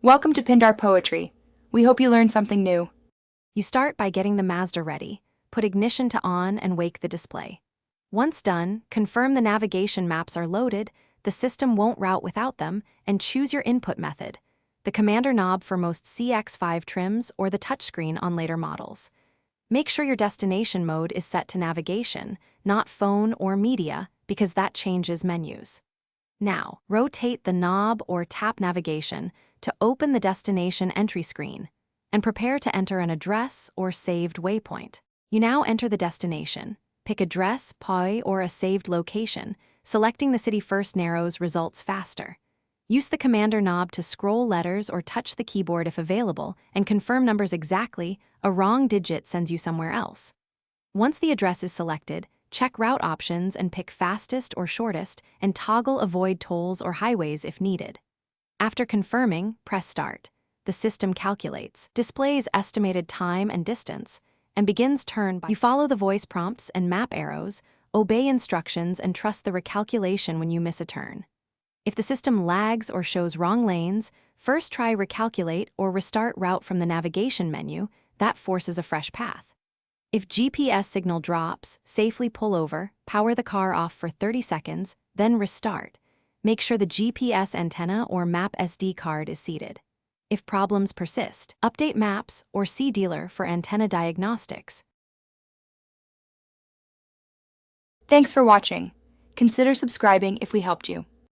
Welcome to Pindar Poetry. We hope you learned something new. You start by getting the Mazda ready. Put ignition to on and wake the display. Once done, confirm the navigation maps are loaded, the system won't route without them, and choose your input method, the commander knob for most CX-5 trims or the touchscreen on later models. Make sure your destination mode is set to navigation, not phone or media, because that changes menus. Now, rotate the knob or tap navigation to open the destination entry screen and prepare to enter an address or saved waypoint. You now enter the destination. Pick address, POI, or a saved location. Selecting the city first narrows results faster. Use the commander knob to scroll letters or touch the keyboard if available and confirm numbers exactly. A wrong digit sends you somewhere else. Once the address is selected, check route options and pick fastest or shortest and toggle avoid tolls or highways if needed. After confirming, press start. The system calculates, displays estimated time and distance, and begins turn by. You follow the voice prompts and map arrows, obey instructions, and trust the recalculation when you miss a turn. If the system lags or shows wrong lanes, first try recalculate or restart route from the navigation menu. That forces a fresh path. If GPS signal drops, safely pull over, power the car off for 30 seconds, then restart. Make sure the GPS antenna or map SD card is seated. If problems persist, update maps or see dealer for antenna diagnostics. Thanks for watching. Consider subscribing if we helped you.